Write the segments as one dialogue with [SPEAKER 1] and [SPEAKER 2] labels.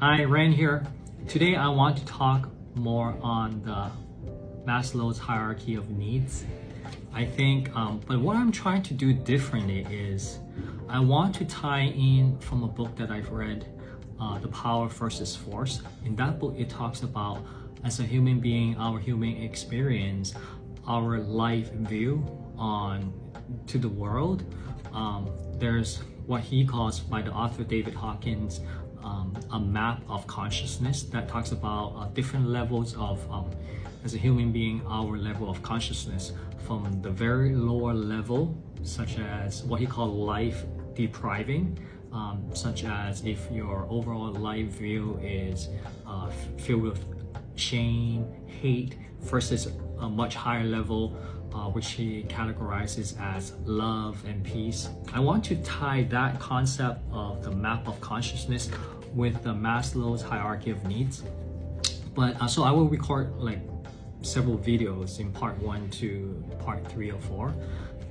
[SPEAKER 1] Hi, Ren here. Today I want to talk more on the Maslow's hierarchy of needs. I think, but what I'm trying to do differently is I want to tie in from a book that I've read, The Power versus Force. In that book, it talks about as a human being, our human experience, our life view on to the world. There's what he calls by the author David Hawkins a map of consciousness that talks about different levels of as a human being, our level of consciousness from the very lower level, such as what he called life depriving, such as if your overall life view is filled with shame, hate, versus a much higher level which he categorizes as love and peace. I want to tie that concept of the map of consciousness with the Maslow's hierarchy of needs. But so I will record like several videos in part 1 to part 3 or 4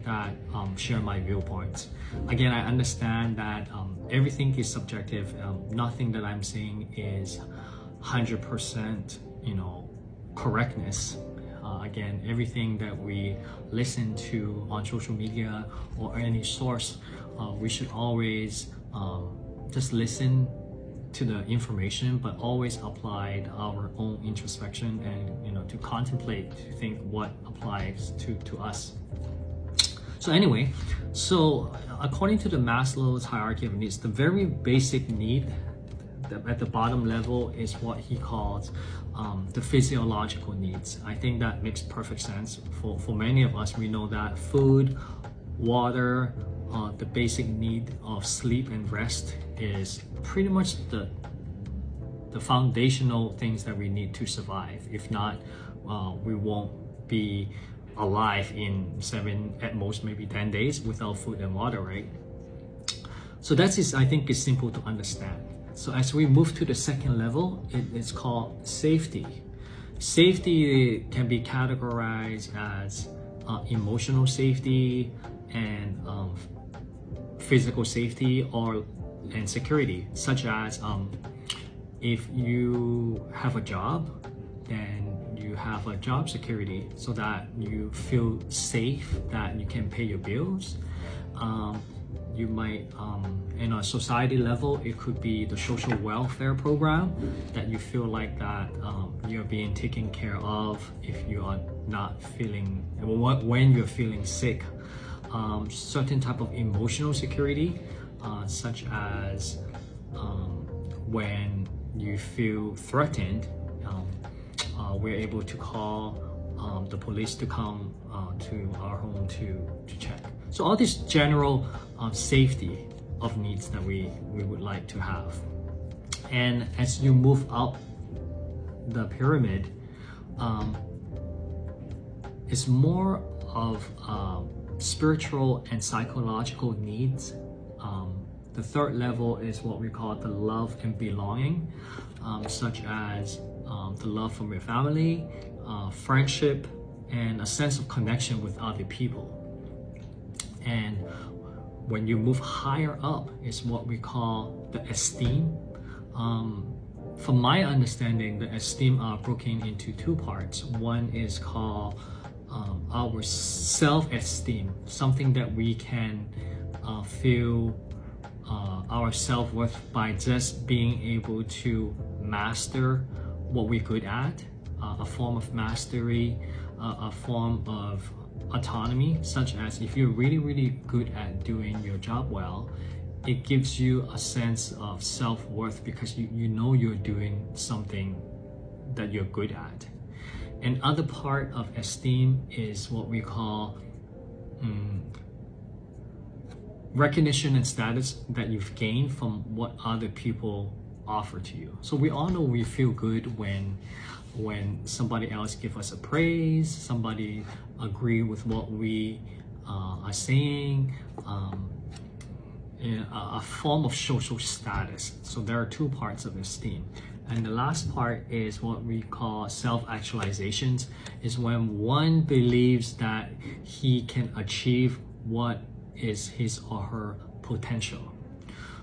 [SPEAKER 1] that share my viewpoints. Again, I understand that everything is subjective. Nothing that I'm saying is 100% correctness. Again, everything that we listen to on social media or any source, we should always just listen to the information, but always apply our own introspection and to contemplate, to think what applies to us. So anyway, so according to the Maslow's hierarchy of needs, the very basic need at the bottom level is what he calls the physiological needs. I think that makes perfect sense. For many of us, we know that food, water, the basic need of sleep and rest is pretty much the foundational things that we need to survive. If not, we won't be alive in 7, at most maybe 10 days without food and water, right? So I think is simple to understand. So as we move to the second level, it's called safety. Safety can be categorized as emotional safety and physical safety and security, such as if you have a job, then you have a job security so that you feel safe, that you can pay your bills. You might, in a society level, it could be the social welfare program that you feel like that you're being taken care of if you are not feeling, when you're feeling sick. Certain type of emotional security, such as when you feel threatened, we're able to call the police to come to our home to check. So all this general safety of needs that we would like to have. And as you move up the pyramid, it's more of spiritual and psychological needs. The third level is what we call the love and belonging, such as the love from your family, friendship, and a sense of connection with other people. And when you move higher up is what we call the esteem. From my understanding, the esteem are broken into 2 parts. One is called our self-esteem, something that we can feel our self-worth by just being able to master what we're good at, a form of mastery, a form of autonomy, such as if you're really good at doing your job well, it gives you a sense of self-worth because you know you're doing something that you're good at. And other part of esteem is what we call recognition and status that you've gained from what other people offer to you. So we all know we feel good when somebody else give us a praise, somebody agree with what we are saying, a form of social status. So there are 2 parts of esteem. And the last part is what we call self-actualizations, is when one believes that he can achieve what is his or her potential.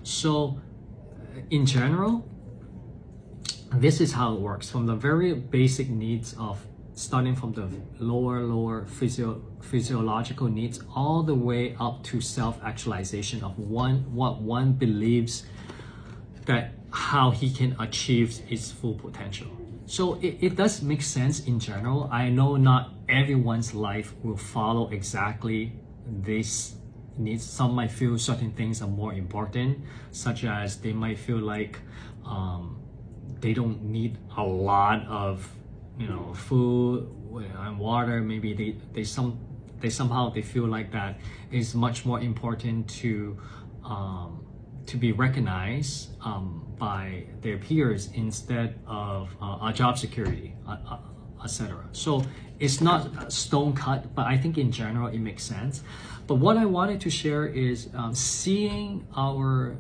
[SPEAKER 1] So in general, this is how it works from the very basic needs of starting from the lower physiological needs all the way up to self-actualization of what one believes that how he can achieve his full potential. So it does make sense in general. I know not everyone's life will follow exactly this needs. Some might feel certain things are more important, such as they might feel like they don't need a lot of food and water. Maybe they somehow feel like that is much more important to be recognized by their peers instead of job security, etc. So it's not stone cut, but I think in general it makes sense. But what I wanted to share is seeing our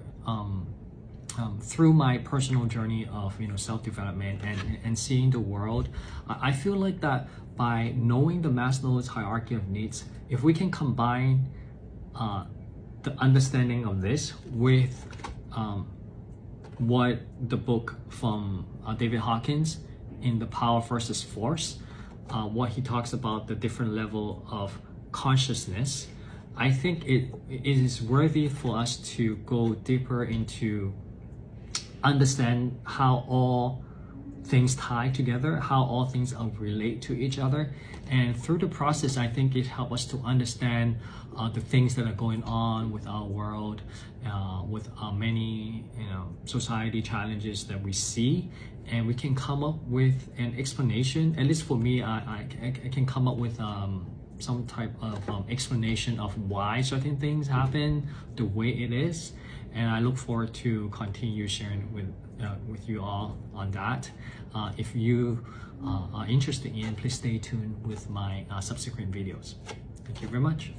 [SPEAKER 1] through my personal journey of self-development and seeing the world, I feel like that by knowing the Maslow's hierarchy of needs, if we can combine the understanding of this with what the book from David Hawkins in The Power versus Force, what he talks about the different level of consciousness, I think it is worthy for us to go deeper into understand how all things tie together, how all things relate to each other. And through the process, I think it helps us to understand the things that are going on with our world, with many society challenges that we see, and we can come up with an explanation. At least for me, I can come up with some type of explanation of why certain things happen the way it is. And I look forward to continue sharing with you all on that. If you are interested in, please stay tuned with my subsequent videos. Thank you very much.